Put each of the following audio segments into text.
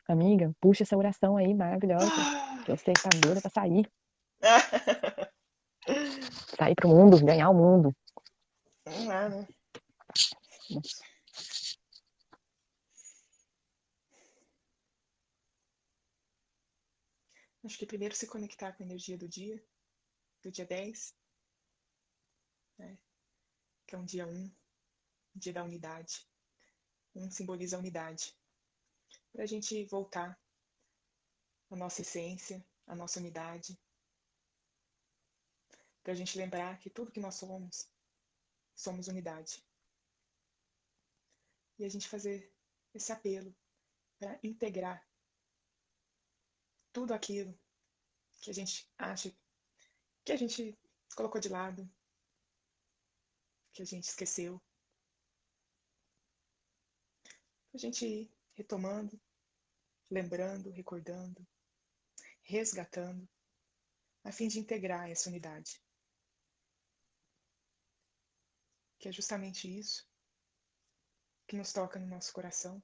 Amiga, puxa essa oração aí maravilhosa, que eu sei que tá doida pra sair. Sair pro mundo, ganhar o mundo. Não é, né? Acho que primeiro se conectar com a energia do dia 10, né? Que é um dia 1, dia da unidade. Simboliza a unidade. Para a gente voltar à nossa essência, à nossa unidade. Para a gente lembrar que tudo que nós somos unidade. E a gente fazer esse apelo para integrar tudo aquilo que a gente acha que a gente colocou de lado, que a gente esqueceu. A gente ir retomando, lembrando, recordando, resgatando, a fim de integrar essa unidade. Que é justamente isso que nos toca no nosso coração,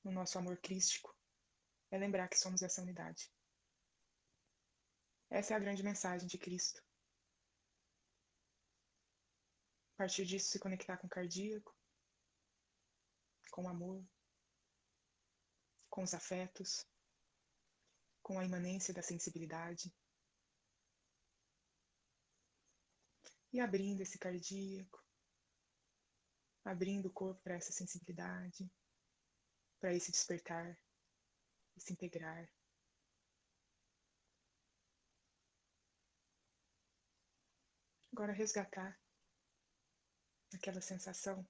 no nosso amor crístico, é lembrar que somos essa unidade. Essa é a grande mensagem de Cristo. A partir disso, se conectar com o cardíaco, com o amor, com os afetos, com a imanência da sensibilidade. E abrindo esse cardíaco, abrindo o corpo para essa sensibilidade, para esse despertar, esse integrar. Agora resgatar aquela sensação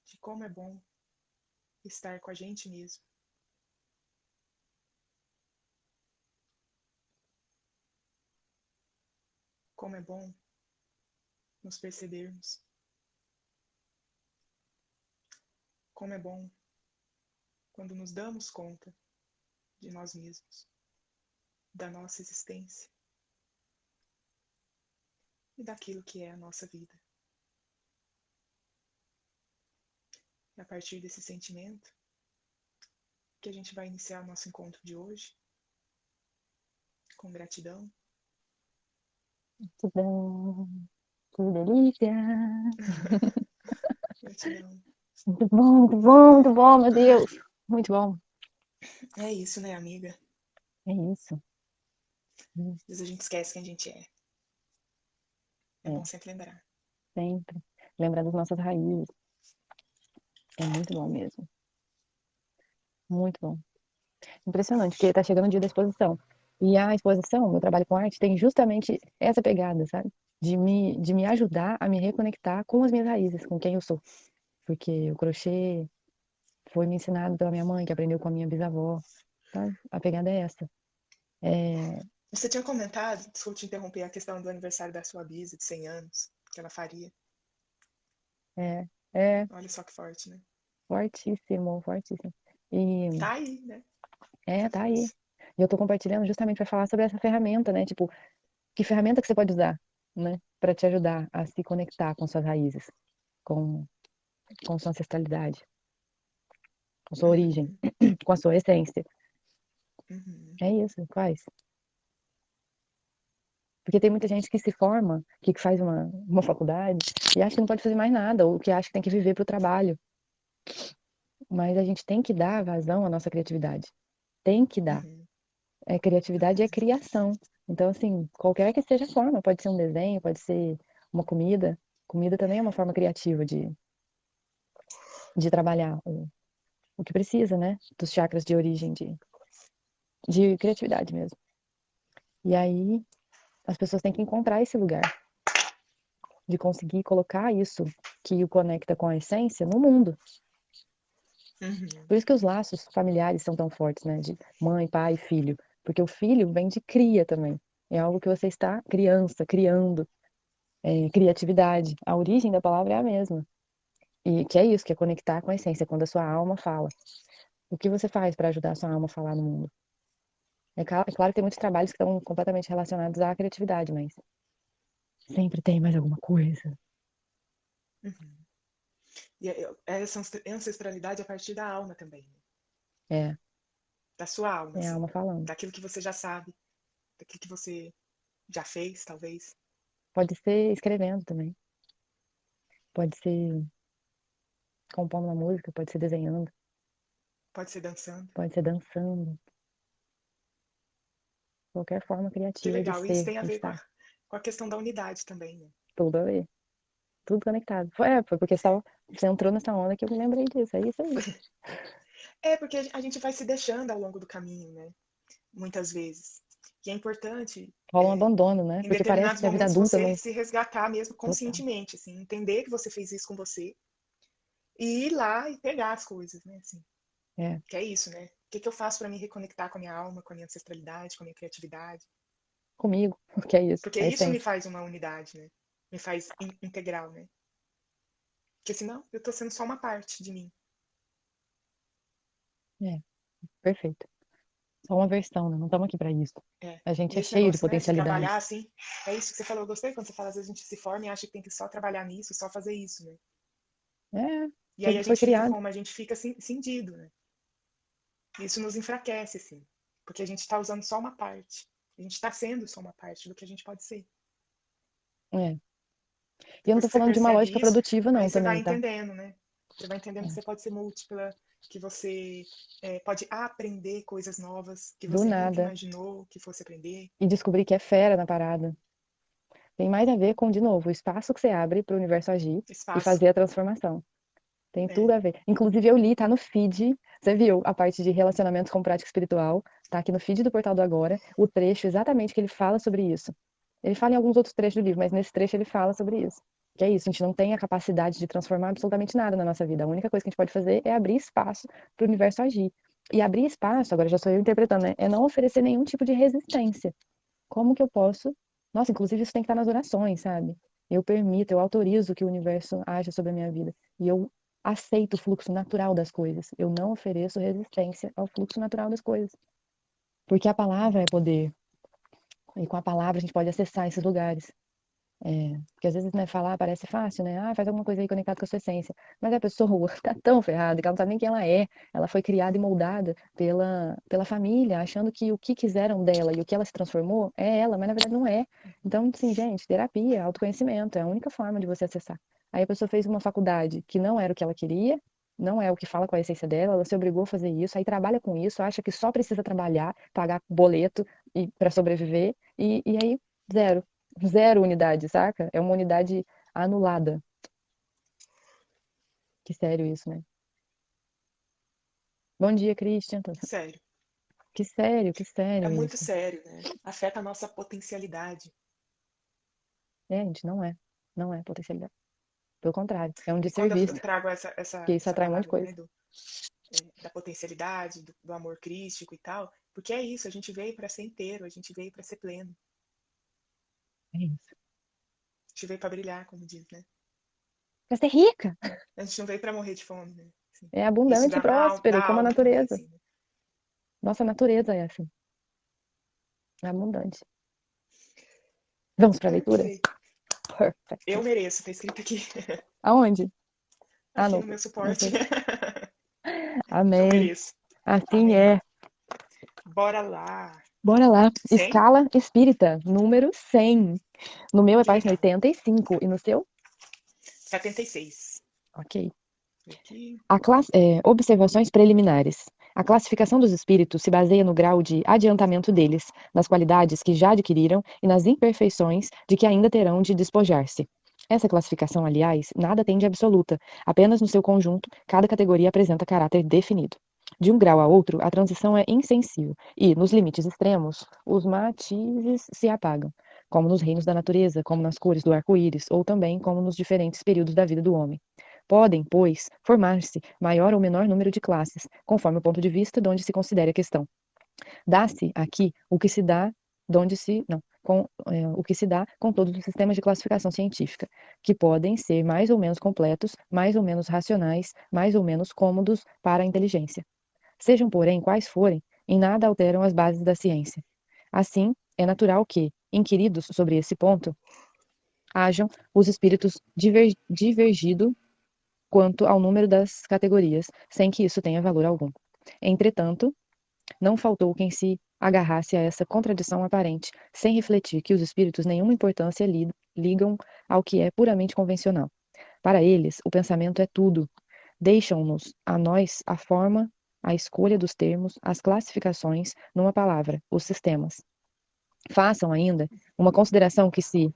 de como é bom estar com a gente mesmo. Como é bom nos percebermos. Como é bom quando nos damos conta de nós mesmos, da nossa existência e daquilo que é a nossa vida. É a partir desse sentimento que a gente vai iniciar o nosso encontro de hoje, com gratidão. Gratidão, que delícia. Gratidão. Muito bom, muito bom, muito bom, meu Deus. Muito bom. É isso, né, amiga? É isso. Às vezes a gente esquece quem a gente é. É É, bom sempre lembrar. sempre. Lembrar das nossas raízes. É muito bom mesmo. Muito bom. Impressionante, porque tá chegando o dia da exposição. E a exposição, meu trabalho com arte, tem justamente essa pegada, sabe? De me ajudar a me reconectar com as minhas raízes, com quem eu sou. Porque o crochê foi me ensinado pela minha mãe, que aprendeu com a minha bisavó, sabe? A pegada é essa. É, Você tinha comentado, desculpa te interromper, a questão do aniversário da sua bisa de 100 anos, que ela faria. é, é Olha só que forte, né? fortíssimo, fortíssimo. E Tá aí, né? é, Essa tá aí. força. E eu tô compartilhando justamente para falar sobre essa ferramenta, né? Tipo, que ferramenta que você pode usar, né? Para te ajudar a se conectar com suas raízes, com, com sua ancestralidade, com sua origem, Uhum, com a sua essência. uhum. É isso, faz. Porque tem muita gente que se forma, que faz uma faculdade e acha que não pode fazer mais nada, ou que acha que tem que viver para o trabalho. Mas a gente tem que dar vazão à nossa criatividade. Tem que dar. Uhum. Criatividade é criação. Então, assim, qualquer que seja a forma, pode ser um desenho, pode ser uma comida. Comida também é uma forma criativa de trabalhar o que precisa, né? Dos chakras de origem de criatividade mesmo. E aí, as pessoas têm que encontrar esse lugar de conseguir colocar isso que o conecta com a essência no mundo. Uhum. Por isso que os laços familiares são tão fortes, né? De mãe, pai, filho. Porque o filho vem de cria também. É algo que você está criança, criando, criatividade. A origem da palavra é a mesma. E que é isso, que é conectar com a essência, quando a sua alma fala. O que você faz para ajudar a sua alma a falar no mundo? É claro que tem muitos trabalhos que estão completamente relacionados à criatividade, mas sempre tem mais alguma coisa. Uhum. E essa ancestralidade é a partir da alma também. Né? É. da sua alma, É a assim, alma falando. daquilo que você já sabe, daquilo que você já fez, talvez. Pode ser escrevendo também. Pode ser compondo uma música, pode ser desenhando, Pode ser dançando. pode ser dançando. Qualquer forma Que criativa de legal. Isso ser, tem a de ver estar. com a questão da unidade também, né? Tudo a ver. Tudo conectado. Foi porque você entrou nessa onda que eu me lembrei disso. É isso aí. É, porque a gente vai se deixando ao longo do caminho, né? Muitas vezes. E é importante, Rola um abandono, né? em Porque parece determinados que a vida momentos, adulta você não. se resgatar mesmo Total. conscientemente, assim, entender que você fez isso com você e ir lá e pegar as coisas, né? Assim, É. que é isso, né? O que eu faço para me reconectar com a minha alma, com a minha ancestralidade, com a minha criatividade? Comigo. Que é isso. Porque É a isso me essência. faz uma unidade, né? Me faz integral, né? Porque senão eu tô sendo só uma parte de mim. É. Perfeito. Só uma versão, né? Não estamos aqui para isso. É. A gente E é esse cheio de negócio, né, de trabalhar potencialidades. assim, é isso que você falou, eu gostei quando você fala, às vezes a gente se forma e acha que tem que só trabalhar nisso, só fazer isso, né? É. E aí Tudo a foi gente fica criado. como? A gente fica cindido, né? Isso nos enfraquece, assim, porque a gente está usando só uma parte. A gente está sendo só uma parte do que a gente pode ser. É. E eu não Depois tô que você falando de uma percebe lógica isso, produtiva, aí não, você vai também, tá? entendendo, né? Você vai entendendo que É. você pode ser múltipla, que você pode aprender coisas novas que Do você nunca nada. imaginou que fosse aprender. E descobrir que é fera na parada. Tem mais a ver com, de novo, o espaço que você abre para o universo agir e Espaço. fazer a transformação. Tem É, tudo a ver. Inclusive, eu li, tá no feed. Você viu a parte de relacionamentos com prática espiritual? Tá aqui no feed do Portal do Agora, o trecho exatamente que ele fala sobre isso. Ele fala em alguns outros trechos do livro, mas nesse trecho ele fala sobre isso. Que é isso, a gente não tem a capacidade de transformar absolutamente nada na nossa vida. A única coisa que a gente pode fazer é abrir espaço para o universo agir. E abrir espaço, agora já sou eu interpretando, né? É não oferecer nenhum tipo de resistência. Como que eu posso? Nossa, inclusive isso tem que estar nas orações, sabe? Eu permito, eu autorizo que o universo haja sobre a minha vida. E eu aceito o fluxo natural das coisas. Eu não ofereço resistência ao fluxo natural das coisas. Porque a palavra é poder. E com a palavra a gente pode acessar esses lugares. Porque às vezes, né, falar parece fácil, né? Ah, faz alguma coisa aí conectada com a sua essência. Mas a pessoa tá tão ferrada que ela não sabe nem quem ela é. Ela foi criada e moldada pela família, achando que o que quiseram dela e o que ela se transformou é ela, mas na verdade não é. Então, assim, gente, terapia, autoconhecimento é a única forma de você acessar. Aí a pessoa fez uma faculdade que não era o que ela queria, não é o que fala com a essência dela, ela se obrigou a fazer isso, aí trabalha com isso, acha que só precisa trabalhar, pagar boleto e para sobreviver, e aí zero. Zero unidade, saca? É uma unidade anulada. Que sério isso, né? Bom dia, Christian. sério. Que É sério muito isso. sério, né? Afeta a nossa potencialidade. É, gente, não é. Não é potencialidade. Pelo contrário, é um E quando eu desserviço, trago essa, porque isso essa atrai um monte de palavra, coisa. né, da potencialidade, do amor crístico e tal, porque é isso, a gente veio para ser inteiro, a gente veio para ser pleno, É isso. a gente veio para brilhar, como diz, né? Pra ser rica. A gente não veio para morrer de fome, né? Assim, É isso abundante e da próspero, como a alma também, natureza. assim, né? Nossa natureza é assim. É abundante. Vamos pra leitura? Perfeito. Perfect. Eu mereço, tá escrito aqui, Aonde? Ah, aqui não. no meu Não suporte. sei. Eu Amém. mereço. Assim Amém. é. Bora lá. Bora lá. 100? Escala espírita, número 100. No meu é Que página legal. 85 e no seu? 76. Ok. Aqui. Observações preliminares. A classificação dos espíritos se baseia no grau de adiantamento deles, nas qualidades que já adquiriram e nas imperfeições de que ainda terão de despojar-se. Essa classificação, aliás, nada tem de absoluta, apenas no seu conjunto, cada categoria apresenta caráter definido. De um grau a outro, a transição é insensível e, nos limites extremos, os matizes se apagam, como nos reinos da natureza, como nas cores do arco-íris, ou também como nos diferentes períodos da vida do homem. Podem, pois, formar-se maior ou menor número de classes, conforme o ponto de vista de onde se considere a questão. Dá-se aqui o que se dá de onde se, não, o que se dá com todos os sistemas de classificação científica, que podem ser mais ou menos completos, mais ou menos racionais, mais ou menos cômodos para a inteligência. Sejam, porém, quais forem, em nada alteram as bases da ciência. Assim, é natural que, inquiridos sobre esse ponto, hajam os espíritos divergido quanto ao número das categorias, sem que isso tenha valor algum. Entretanto, Não faltou quem se agarrasse a essa contradição aparente, sem refletir que os espíritos nenhuma importância ligam ao que é puramente convencional. Para eles, o pensamento é tudo. Deixam-nos a nós a forma, a escolha dos termos, as classificações, numa palavra, os sistemas. Façam ainda uma consideração que se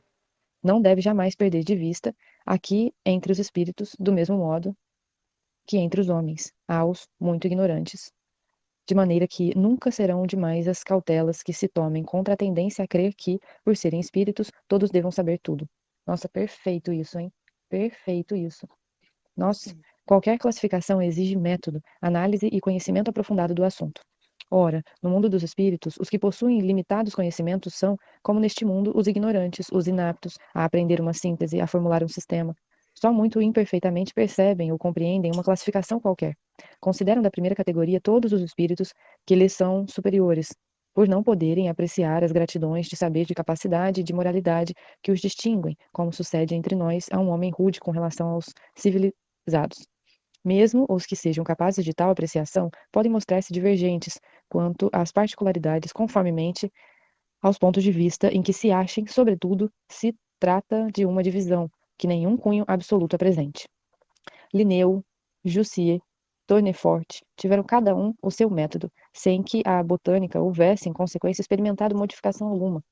não deve jamais perder de vista aqui entre os espíritos, do mesmo modo que entre os homens, aos muito ignorantes, de maneira que nunca serão demais as cautelas que se tomem contra a tendência a crer que, por serem espíritos, todos devam saber tudo. Nossa, perfeito isso, hein? Perfeito isso. Nossa, Sim. qualquer classificação exige método, análise e conhecimento aprofundado do assunto. Ora, no mundo dos espíritos, os que possuem limitados conhecimentos são, como neste mundo, os ignorantes, os inaptos a aprender uma síntese, a formular um sistema. Só muito imperfeitamente percebem ou compreendem uma classificação qualquer. Consideram da primeira categoria todos os espíritos que lhes são superiores, por não poderem apreciar as gratidões de saber de capacidade e de moralidade que os distinguem, como sucede entre nós a um homem rude com relação aos civilizados. Mesmo os que sejam capazes de tal apreciação podem mostrar-se divergentes quanto às particularidades, conformemente aos pontos de vista em que se achem, sobretudo, se trata de uma divisão, que nenhum cunho absoluto apresente. Linneu, Jussier, Tournefort tiveram cada um o seu método, sem que a botânica houvesse, em consequência, experimentado modificação alguma.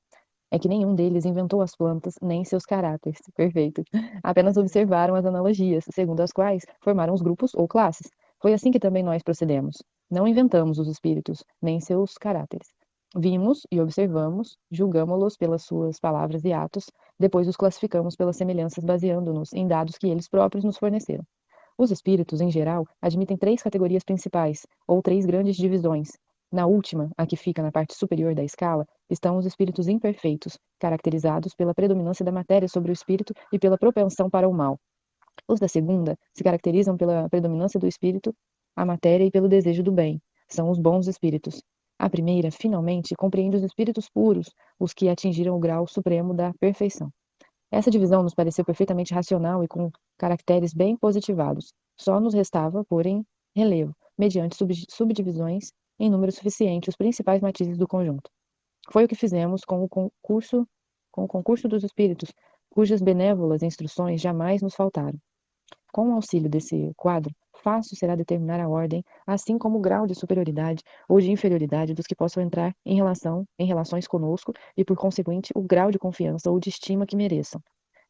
É que nenhum deles inventou as plantas, nem seus caráteres. Perfeito. Apenas Uhum. observaram as analogias, segundo as quais formaram os grupos ou classes. Foi assim que também nós procedemos. Não inventamos os espíritos, nem seus caráteres. Vimos e observamos, julgamo-los pelas suas palavras e atos, depois os classificamos pelas semelhanças, baseando-nos em dados que eles próprios nos forneceram. Os espíritos, em geral, admitem três categorias principais, ou três grandes divisões. Na última, a que fica na parte superior da escala, estão os espíritos imperfeitos, caracterizados pela predominância da matéria sobre o espírito e pela propensão para o mal. Os da segunda se caracterizam pela predominância do espírito, a matéria e pelo desejo do bem. São os bons espíritos. A primeira, finalmente, compreende os espíritos puros, os que atingiram o grau supremo da perfeição. Essa divisão nos pareceu perfeitamente racional e com caracteres bem positivados. Só nos restava, porém, relevo, mediante subdivisões em número suficiente, os principais matizes do conjunto. Foi o que fizemos com o concurso dos espíritos, cujas benévolas instruções jamais nos faltaram. Com o auxílio desse quadro, fácil será determinar a ordem, assim como o grau de superioridade ou de inferioridade dos que possam entrar em relações conosco e, por conseguinte, o grau de confiança ou de estima que mereçam.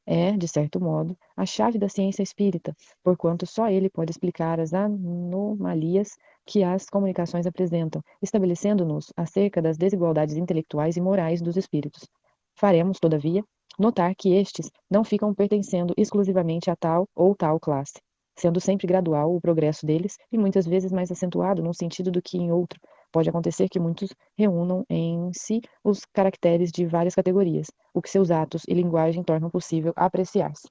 É, de certo modo, a chave da ciência espírita, porquanto só ele pode explicar as anomalias que as comunicações apresentam, estabelecendo-nos acerca das desigualdades intelectuais e morais dos espíritos. Faremos, todavia, notar que estes não ficam pertencendo exclusivamente a tal ou tal classe, sendo sempre gradual o progresso deles e muitas vezes mais acentuado num sentido do que em outro. Pode acontecer que muitos reúnam em si os caracteres de várias categorias, o que seus atos e linguagem tornam possível apreciar-se.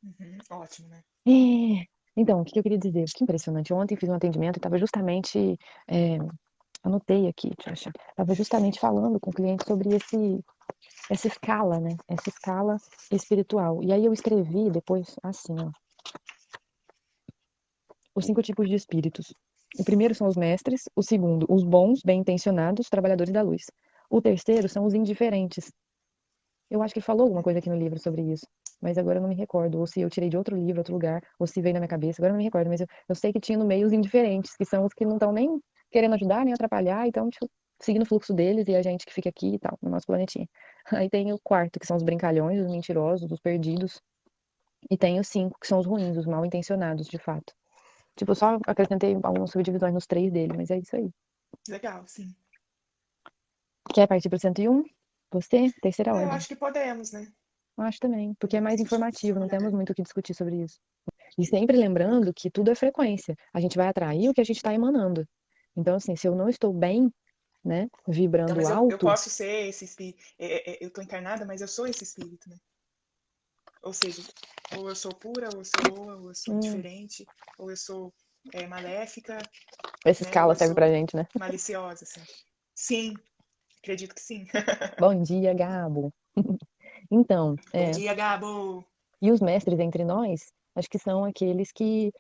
Uhum. Ótimo, né? É. Então, o que eu queria dizer? Que impressionante. Ontem fiz um atendimento e estava justamente, anotei aqui, deixa eu achar, estava justamente falando com o cliente sobre essa escala, né? Essa escala espiritual. E aí eu escrevi depois assim, ó, os 5 tipos de espíritos. O primeiro são os mestres, o segundo, os bons, bem-intencionados, trabalhadores da luz. O terceiro são os indiferentes. Eu acho que ele falou alguma coisa aqui no livro sobre isso, mas agora eu não me recordo, ou se eu tirei de outro livro, outro lugar, ou se veio na minha cabeça, agora eu não me recordo, mas eu sei que tinha no meio os indiferentes, que são os que não estão nem querendo ajudar, nem atrapalhar, então, tipo, seguindo o fluxo deles e a gente que fica aqui e tal, no nosso planetinha. Aí tem o quarto, que são os brincalhões, os mentirosos, os perdidos, e tem os cinco, que são os ruins, os mal intencionados, de fato. Tipo, eu só acrescentei algumas subdivisões nos três dele, mas é isso aí. Legal, sim. Quer partir para o 101? Você? Terceira É, eu ordem. acho que podemos, né? Eu acho também, porque é Podemos mais discutir informativo, não sobre, temos né? muito o que discutir sobre isso. E sempre lembrando que tudo é frequência. A gente vai atrair o que a gente está emanando. Então, assim, se eu não estou bem, né, Então, vibrando mas eu alto, posso ser esse espírito. Eu tô encarnada, mas eu sou esse espírito, né? Ou seja, ou eu sou pura, ou eu sou boa, ou eu sou hum, indiferente, ou eu sou maléfica, essa né? Ou escala eu serve pra sou gente, né? maliciosa, assim. Sim, acredito que sim. Bom dia, Gabo. Então, Bom dia, Gabo! e os mestres entre nós, acho que são aqueles que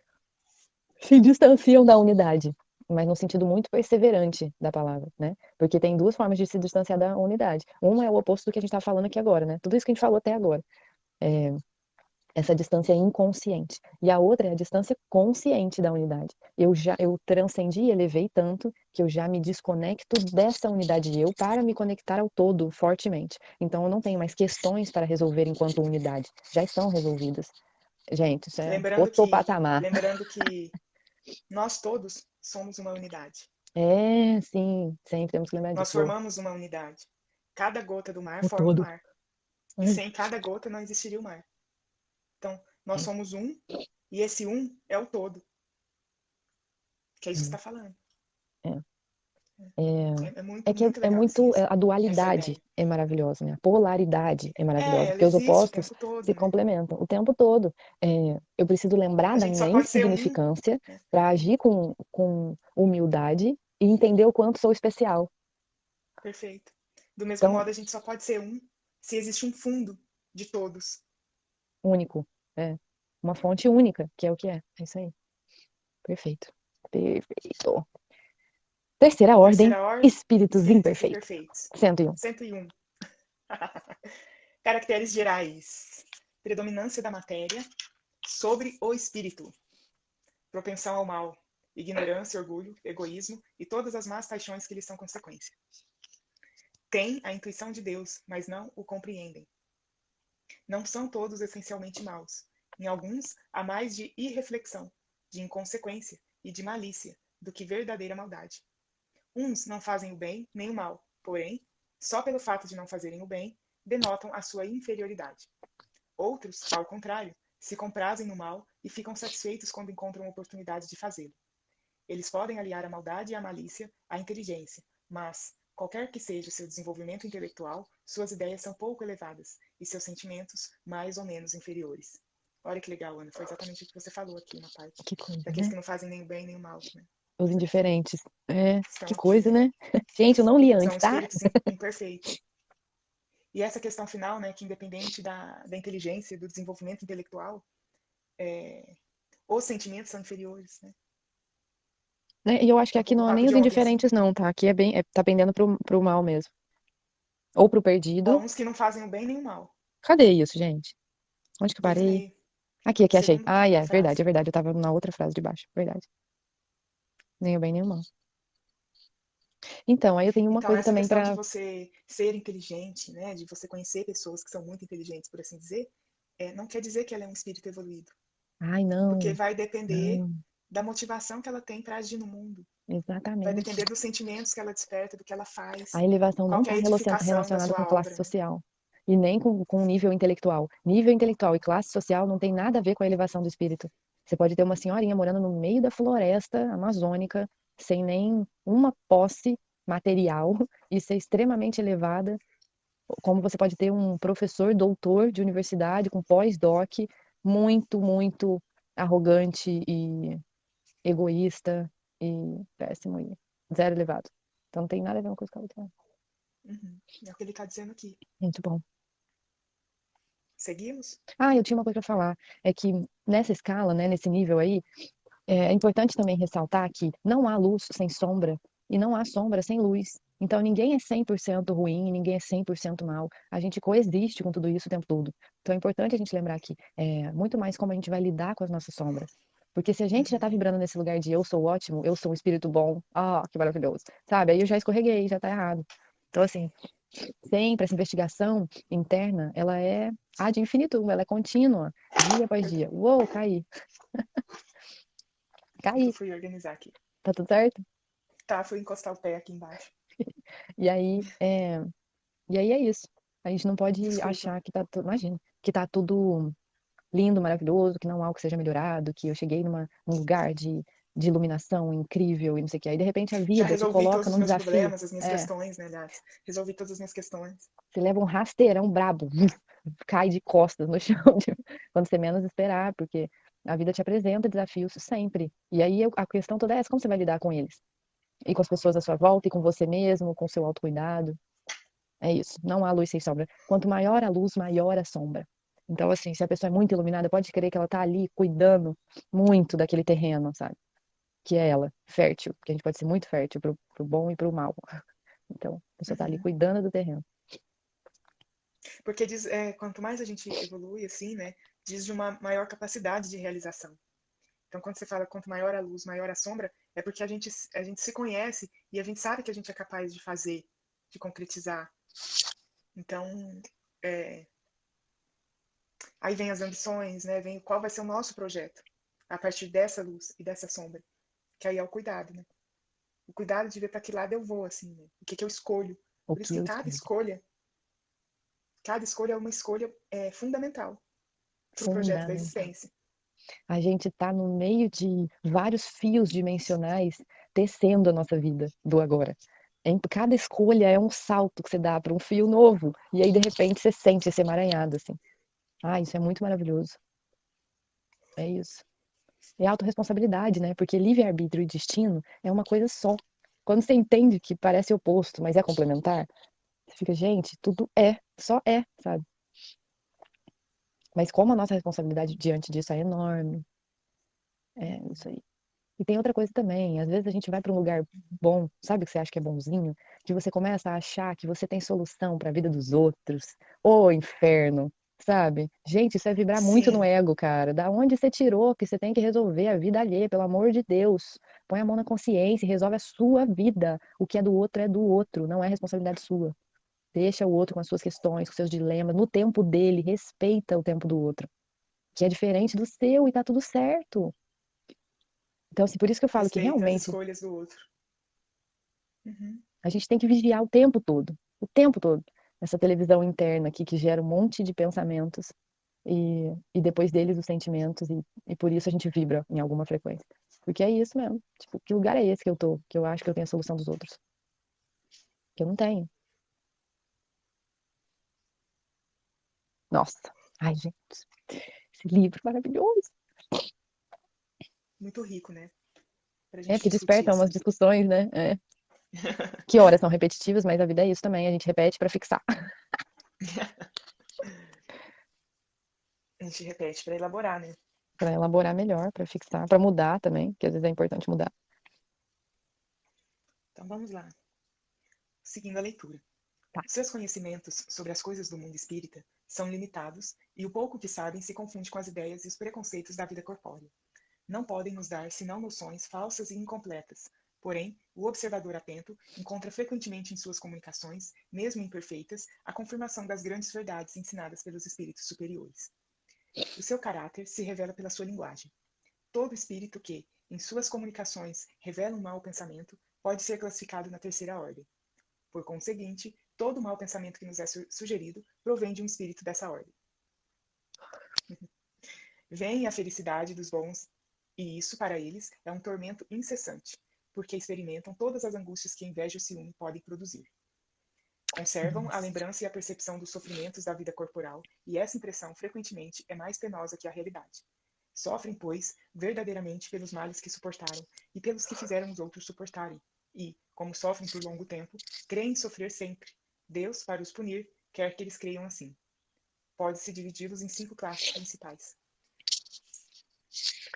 se distanciam da unidade. mas no sentido muito perseverante da palavra, né? Porque tem duas formas de se distanciar da unidade. Uma é o oposto do que a gente está falando aqui agora, né? Tudo isso que a gente falou até agora. É, essa distância inconsciente. E a outra é a distância consciente da unidade. Eu transcendi e elevei tanto que eu já me desconecto dessa unidade de eu para me conectar ao todo fortemente. Então eu não tenho mais questões para resolver enquanto unidade. Já estão resolvidas. Gente, isso é Lembrando outro que, patamar. lembrando que nós todos somos uma unidade. É, sim, sempre temos que lembrar Nós disso. Boa. formamos uma unidade. Cada gota do mar O forma o todo. mar. E Ai, sem cada gota não existiria o mar. Então, nós é, somos um, e esse um é o todo. Que é isso que você está falando. é. É É muito, que muito legal a essa dualidade ideia. é maravilhosa, né? A polaridade é maravilhosa, Ela porque os existe o opostos tempo todo, se né? complementam o tempo todo. Eu preciso lembrar A da gente minha só pode ser um, insignificância né? para agir com humildade e entender o quanto sou especial. Perfeito. Do mesmo Então, modo, a gente só pode ser um se existe um fundo de todos. único. É. Uma fonte única, que é o que é. É isso aí. Perfeito. Perfeito. Terceira ordem, Terceira ordem, espíritos espíritos imperfeitos. imperfeitos. 101. 101. Caracteres gerais: predominância da matéria sobre o espírito, propensão ao mal, ignorância, orgulho, egoísmo e todas as más paixões que lhes são consequência. Têm a intuição de Deus, mas não o compreendem. Não são todos essencialmente maus. Em alguns, há mais de irreflexão, de inconsequência e de malícia do que verdadeira maldade. Uns não fazem o bem nem o mal, porém, só pelo fato de não fazerem o bem, denotam a sua inferioridade. Outros, ao contrário, se comprazem no mal e ficam satisfeitos quando encontram oportunidade de fazê-lo. Eles podem aliar a maldade e a malícia à inteligência, mas, qualquer que seja o seu desenvolvimento intelectual, suas ideias são pouco elevadas e seus sentimentos mais ou menos inferiores. Olha que legal, Ana. Foi exatamente o que você falou aqui na parte. Que coisa, Daqueles né? que não fazem nem o bem nem o mal, né? Os indiferentes. É, Estão que aqui. coisa, né? Gente, eu não li São antes, tá? espíritos imperfeitos. E essa questão final, né, que independente da inteligência, do desenvolvimento intelectual, os sentimentos são inferiores, né? Né? E eu acho que É um aqui pouco o não é papo nem os de ontem, assim. indiferentes, não, tá? Aqui tá pendendo pro mal mesmo. Ou pro Ó, perdido. uns que não fazem o bem nem o mal. Cadê isso, gente? Onde que eu Dois e parei? meio. Aqui, achei. Segundo Ah, é, verdade, frase. é verdade. Eu tava na outra frase de baixo. Verdade. Nem o bem, nem o mal. Então, aí eu tenho uma Então, coisa essa também questão de pra. você ser inteligente, né, de você conhecer pessoas que são muito inteligentes, por assim dizer, não quer dizer que ela é um espírito evoluído. Ai, Porque não. vai depender Não. da motivação que ela tem para agir no mundo. Vai Exatamente. depender dos sentimentos que ela desperta, do que ela A faz, elevação qual não que é está a edificação da relacionada com sua classe obra, né? social. E nem com nível intelectual. Nível intelectual e classe social não tem nada a ver com a elevação do espírito. Você pode ter uma senhorinha morando no meio da floresta amazônica, sem nem uma posse material, e ser extremamente elevada, como você pode ter um professor doutor de universidade com pós-doc, muito, muito arrogante e egoísta e péssimo e zero elevado. Então não tem nada a ver uma coisa com a outra. Uhum. É o que ele está dizendo aqui. Muito bom. Seguimos? Ah, eu tinha uma coisa pra falar. É que nessa escala, né, nesse nível aí, é importante também ressaltar que não há luz sem sombra e não há sombra sem luz. Então ninguém é 100% ruim, ninguém é 100% mal. A gente coexiste com tudo isso o tempo todo. Então é importante a gente lembrar que é muito mais como a gente vai lidar com as nossas sombras. Porque se a gente já tá Uhum. vibrando nesse lugar de eu sou ótimo, eu sou um espírito bom, ah, que maravilhoso, sabe? Aí eu já escorreguei, já tá errado. Então, assim, sempre essa investigação interna, ela é ad infinitum, ela é contínua, dia após dia. Uou, caí, Eu caí, fui organizar aqui. tá tudo certo? Tá, fui encostar o pé aqui embaixo. E aí, é, e aí é isso. A gente não pode Desculpa. achar que tá tudo, imagina, que tá tudo lindo, maravilhoso, que não há algo que seja melhorado, que eu cheguei num lugar de iluminação incrível e não sei o que. Aí, de repente, a Já vida te resolvi coloca todos os num meus desafio. problemas, as minhas É, questões, né, aliás. Resolvi todas as minhas questões. você leva um rasteirão brabo, cai de costas no chão, tipo, quando você menos esperar, porque a vida te apresenta desafios sempre. E aí a questão toda é essa, como você vai lidar com eles? E com as pessoas à sua volta, e com você mesmo, com o seu autocuidado. É isso, não há luz sem sombra. Quanto maior a luz, maior a sombra. Então, assim, se a pessoa é muito iluminada, pode crer que ela tá ali cuidando muito daquele terreno, sabe? que é ela, fértil, que a gente pode ser muito fértil pro bom e pro mal. Então, a pessoa tá ali Uhum. cuidando do terreno. Porque diz, quanto mais a gente evolui, assim, né, diz de uma maior capacidade de realização. Então, quando você fala quanto maior a luz, maior a sombra, é porque a gente se conhece e a gente sabe que a gente é capaz de fazer, de concretizar. Então, é, aí vem as ambições, né? Vem qual vai ser o nosso projeto a partir dessa luz e dessa sombra. Que aí é o cuidado, né? O cuidado de ver para que lado eu vou, assim, né? O que, que eu escolho. O Por isso que que eu escolho. cada escolha é uma escolha fundamental para o projeto da Fundamental. existência. A gente tá no meio de vários fios dimensionais tecendo a nossa vida do agora. Cada escolha é um salto que você dá para um fio novo. E aí, de repente, você sente esse emaranhado, assim. Ah, isso é muito maravilhoso. É isso. É autorresponsabilidade, né? Porque livre-arbítrio e destino é uma coisa só. Quando você entende que parece oposto, mas é complementar, você fica, gente, tudo só sabe? Mas como a nossa responsabilidade diante disso é enorme, é isso aí. E tem outra coisa também, às vezes a gente vai para um lugar bom, sabe que você acha que é bonzinho, que você começa a achar que você tem solução para a vida dos outros. Ô, inferno, sabe? Gente, isso é vibrar muito no Sim, ego, cara. Da onde você tirou que você tem que resolver a vida alheia, pelo amor de Deus? Põe a mão na consciência e resolve a sua vida. O que é do outro, não é responsabilidade sua. Deixa o outro com as suas questões, com seus dilemas, no tempo dele, respeita o tempo do outro, que é diferente do seu e tá tudo certo. Então, assim, por isso que eu falo que respeita as realmente escolhas do outro. Uhum. a gente tem que vigiar o tempo todo, o tempo todo. Essa televisão interna aqui que gera um monte de pensamentos e depois deles os sentimentos e por isso a gente vibra em alguma frequência. Porque é isso mesmo. Tipo, que lugar é esse que eu tô? Que eu acho que eu tenho a solução dos outros? Que eu não tenho. Nossa. Ai, gente. Esse livro maravilhoso. Muito rico, né? Pra É, gente porque discutir, desperta umas assim. discussões, né? É. Que horas são repetitivas, mas a vida é isso também. A gente repete pra fixar. A gente repete para elaborar, né? Pra elaborar melhor, pra fixar, pra mudar também, que às vezes é importante mudar. Então vamos lá. Seguindo a leitura. Tá. Seus conhecimentos sobre as coisas do mundo espírita são limitados e o pouco que sabem se confunde com as ideias e os preconceitos da vida corpórea. Não podem nos dar senão noções falsas e incompletas. Porém, o observador atento encontra frequentemente em suas comunicações, mesmo imperfeitas, a confirmação das grandes verdades ensinadas pelos espíritos superiores. O seu caráter se revela pela sua linguagem. Todo espírito que, em suas comunicações, revela um mau pensamento pode ser classificado na terceira ordem. Por conseguinte, todo mau pensamento que nos é sugerido provém de um espírito dessa ordem. Vem a felicidade dos bons, e isso, para eles, é um tormento incessante, porque experimentam todas as angústias que a inveja e o ciúme podem produzir. Conservam a Nossa. lembrança e a percepção dos sofrimentos da vida corporal, e essa impressão frequentemente é mais penosa que a realidade. Sofrem, pois, verdadeiramente pelos males que suportaram e pelos que fizeram os outros suportarem, e, como sofrem por longo tempo, creem sofrer sempre. Deus, para os punir, quer que eles creiam assim. Pode-se dividi-los em 5 classes principais.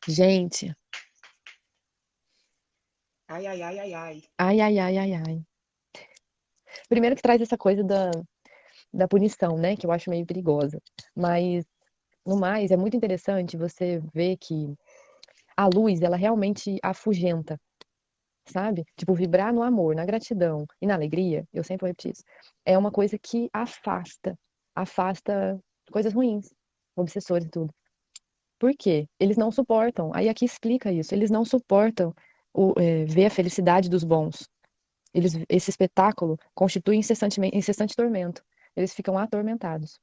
Gente, Ai, ai, ai, ai, ai. ai, ai, ai, ai, ai. Primeiro que traz essa coisa da punição, né? Que eu acho meio perigosa. Mas, no mais, é muito interessante você ver que a luz, ela realmente afugenta, sabe? Tipo, vibrar no amor, na gratidão e na alegria, eu sempre vou repetir isso, é uma coisa que afasta coisas ruins, obsessores e tudo. Por quê? Eles não suportam. Aí aqui explica isso. Eles não suportam ver a felicidade dos bons. Esse espetáculo constitui incessante tormento. Eles ficam atormentados.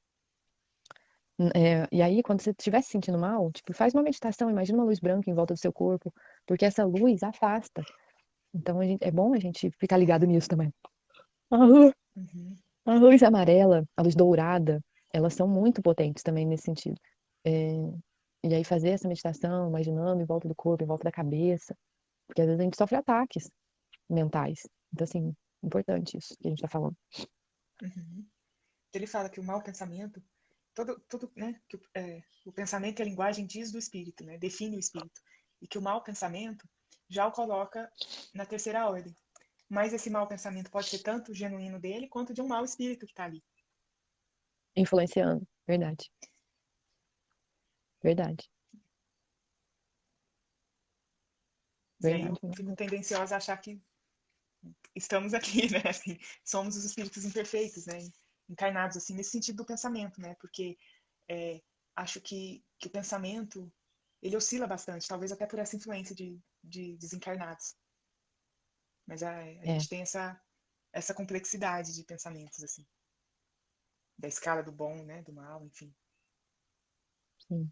E aí, quando você estiver se sentindo mal, tipo, faz uma meditação, imagina uma luz branca em volta do seu corpo, porque essa luz afasta. Então, é bom a gente ficar ligado nisso também. A lu- Uhum, a luz amarela, a luz dourada, elas são muito potentes também nesse sentido. É, e aí, fazer essa meditação, imaginando em volta do corpo, em volta da cabeça, porque às vezes a gente sofre ataques mentais. Então, assim, importante isso que a gente tá falando. uhum. Ele fala que o mau pensamento, tudo, né, que o pensamento e a linguagem diz do espírito, né, define o espírito, e que o mau pensamento já o coloca na terceira ordem. Mas esse mau pensamento pode ser tanto genuíno dele quanto de um mau espírito que está ali. Influenciando. Verdade. Verdade. E aí Verdade. eu fico tendenciosa a achar que estamos aqui, né? Assim, somos os espíritos imperfeitos, né? Encarnados, assim, nesse sentido do pensamento, né? Porque é, acho que o pensamento, ele oscila bastante, talvez até por essa influência de desencarnados. Mas a É, gente tem essa complexidade de pensamentos, assim, da escala do bom, né? Do mal, enfim. sim.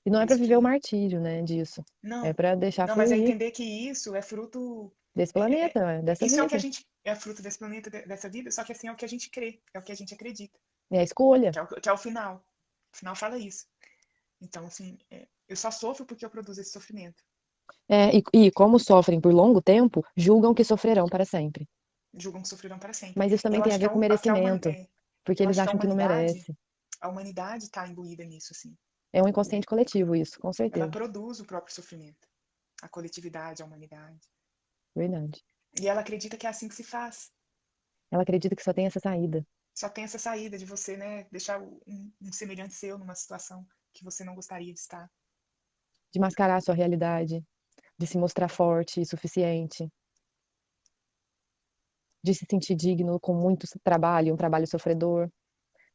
E não Por é pra isso viver o que. martírio, né, disso. É Não, pra deixar não, mas é fluir entender que isso é fruto. desse planeta, dessa Isso é o que a vida. gente. É fruto desse planeta, dessa vida, só que assim é o que a gente crê, é o que a gente acredita, É a escolha. que é o final. O final fala isso. Então, assim, eu só sofro porque eu produzo esse sofrimento. E como sofrem por longo tempo, julgam que sofrerão para sempre. Julgam que sofrerão para sempre. Mas isso E também eu tem a acho que ver com merecimento, porque eu eles acho que acham que não merece. a humanidade está imbuída nisso, assim. É um inconsciente coletivo isso, com Ela certeza. produz o próprio sofrimento, a coletividade, a humanidade. Verdade. E ela acredita que é assim que se faz. Ela acredita que só tem essa saída, Só tem essa saída de você, né, deixar um semelhante seu numa situação que você não gostaria de estar. de mascarar a sua realidade, de se mostrar forte e suficiente, de se sentir digno com muito trabalho, um trabalho sofredor.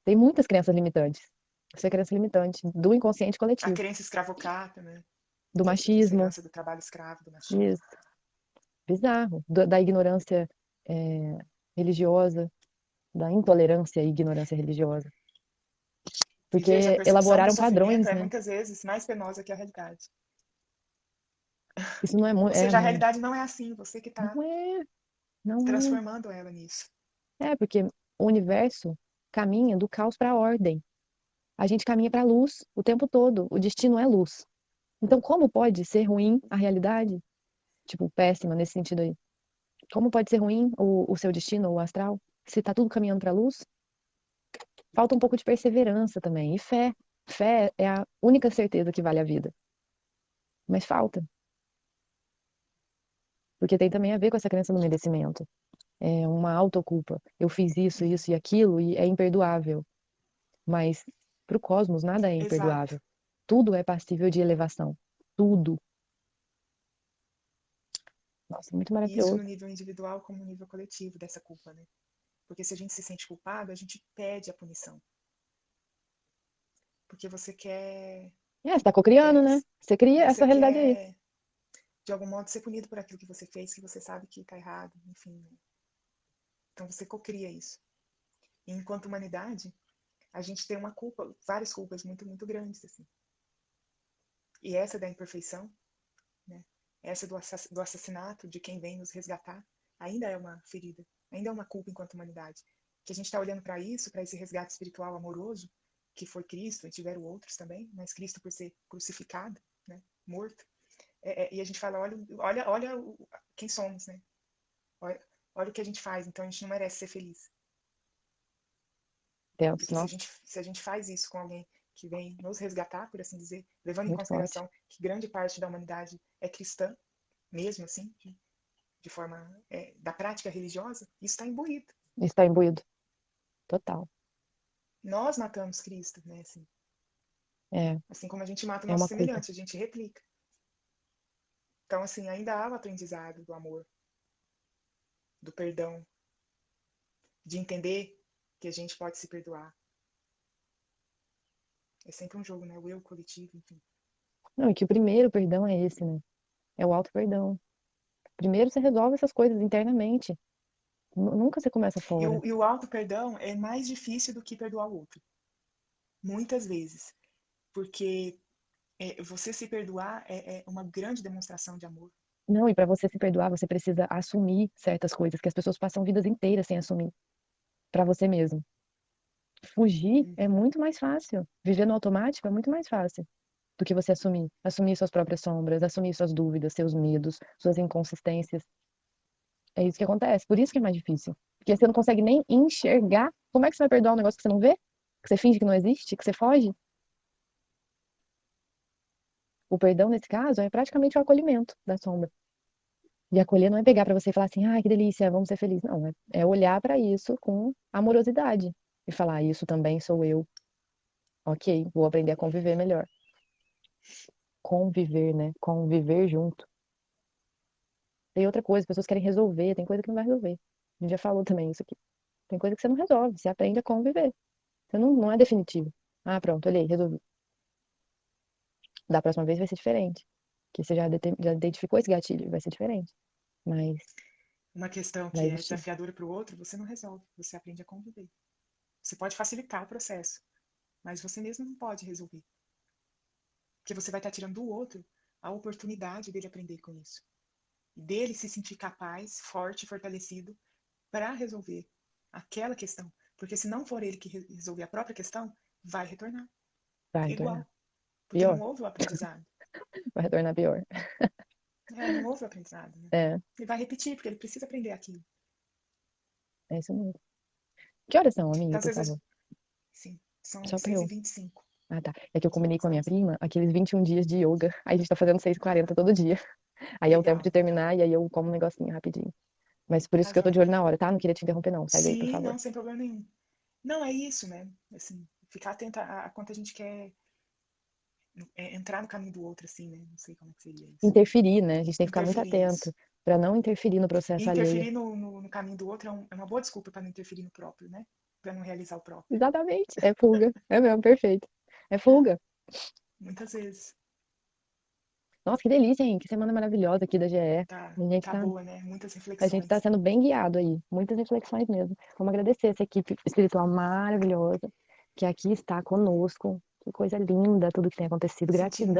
Tem muitas crenças limitantes. Isso é crença limitante do inconsciente A coletivo, crença escravocrata, né, do dessa machismo, herança do trabalho escravo, do machismo. isso, bizarro, da ignorância religiosa, da intolerância e ignorância religiosa. E veja, a Porque percepção do elaboraram sofrimento padrões, é né? muitas vezes mais penosa que a realidade. Isso não é muito. Ou seja, a realidade não é assim, você que está Não é, não transformando ela nisso. é. Porque o universo caminha do caos para a ordem. A gente caminha para a luz o tempo todo. O destino é luz. Então, como pode ser ruim a realidade? Tipo, péssima nesse sentido aí. Como pode ser ruim o seu destino, o astral, se tá tudo caminhando para a luz? Falta um pouco de perseverança também. E fé. Fé é a única certeza que vale a vida. Mas falta. Porque tem também a ver com essa crença no merecimento. É uma autoculpa. Eu fiz isso, isso e aquilo e é imperdoável. Mas para o cosmos nada é Exato. imperdoável. Tudo é passível de elevação. Tudo. Nossa, muito E isso no maravilhoso. nível individual como no nível coletivo dessa culpa, né? Porque se a gente se sente culpado, a gente pede a punição. Porque É, você está cocriando, é, né? Você cria você essa realidade aí. quer, de algum modo, ser punido por aquilo que você fez, que você sabe que está errado, enfim. Né? Então você cocria isso. E enquanto humanidade, a gente tem uma culpa, várias culpas muito, muito grandes, assim. E essa da imperfeição, né? Essa do assassinato de quem vem nos resgatar, ainda é uma ferida, ainda é uma culpa enquanto humanidade. Que a gente está olhando para isso, para esse resgate espiritual amoroso, que foi Cristo, e tiveram outros também, mas Cristo por ser crucificado, né? Morto. E a gente fala, olha quem somos, né? Olha, olha o que a gente faz, então a gente não merece ser feliz. E Deus, que nossa, se a gente faz isso com alguém que vem nos resgatar, por assim dizer, levando em muito forte. consideração que grande parte da humanidade é cristã, mesmo assim, de forma da prática religiosa, isso está imbuído. Está imbuído. Total. Nós matamos Cristo, né? É, Assim como a gente mata o é nosso uma culpa. semelhante, a gente replica. Então, assim, ainda há o aprendizado do amor, do perdão, de entender que a gente pode se perdoar. É sempre um jogo, né? O eu coletivo, enfim. Não, e que o primeiro perdão é esse, né? É o auto-perdão. Primeiro você resolve essas coisas internamente. Nunca você começa fora. E o auto-perdão é mais difícil do que perdoar o outro. Muitas vezes. Porque você se perdoar é uma grande demonstração de amor. Não, e para você se perdoar, você precisa assumir certas coisas que as pessoas passam vidas inteiras sem assumir. Para você mesmo. Fugir é Uhum. muito mais fácil. Viver no automático é muito mais fácil do que você assumir. Assumir suas próprias sombras, assumir suas dúvidas, seus medos, suas inconsistências. É isso que acontece. Por isso que é mais difícil. Porque você não consegue nem enxergar. Como é que você vai perdoar um negócio que você não vê? Que você finge que não existe? Que você foge? O perdão, nesse caso, é praticamente o acolhimento da sombra. E acolher não é pegar pra você e falar assim, ai, que delícia, vamos ser felizes. Não, é olhar pra isso com amorosidade e falar, isso também sou eu. Ok, vou aprender a conviver melhor. Conviver, né? Conviver junto. Tem outra coisa, as pessoas querem resolver, tem coisa que não vai resolver. A gente já falou também isso aqui. Tem coisa que você não resolve, você aprende a conviver. Você não é definitivo. Ah, pronto, olhei, resolvi. Da próxima vez vai ser diferente. Que você já identificou esse gatilho, vai ser diferente. Mas Uma questão vai que é existir. desafiadora para o outro, você não resolve, você aprende a conviver. Você pode facilitar o processo, mas você mesmo não pode resolver. Porque você vai estar tirando do outro a oportunidade dele aprender com isso. E dele se sentir capaz, forte, fortalecido para resolver aquela questão. Porque se não for ele que resolver a própria questão, vai retornar. Vai retornar. Igual. Porque não Pior. houve o aprendizado. Vai retornar pior. Não houve o aprendizado. Né? É, Ele vai repetir, porque ele precisa aprender aquilo. é isso mesmo. Que horas são, amiga, Então, às por vezes, favor? sim, são Só pra eu. 6h25. Ah, tá. É que eu Só combinei com a minha passamos. prima aqueles 21 dias de yoga. Aí a gente tá fazendo 6h40 todo dia. Aí é o tempo Legal, de terminar e aí eu como um negocinho rapidinho. Mas por isso tá que eu tô de joia. olho na hora, tá? Não queria te interromper, não. Segue aí, por Sim, favor. não, sem problema nenhum. Não, é isso, né? Assim, ficar atenta a quanto a gente quer entrar no caminho do outro, assim, né? Não sei como é que seria isso. Interferir, né? A gente tem que ficar muito Interferir atento isso. pra não interferir no E processo alheio. interferir no caminho do outro é uma boa desculpa para não interferir no próprio, né? Para não realizar o próprio. Exatamente. É fuga. É mesmo, perfeito. É fuga. Muitas vezes. Nossa, que delícia, hein? Que semana maravilhosa aqui da GE. Tá boa, né? Muitas A gente tá reflexões. sendo bem guiado aí. Muitas reflexões mesmo. Vamos agradecer essa equipe espiritual maravilhosa que aqui está conosco. Que coisa linda tudo que tem acontecido. Senti Gratidão.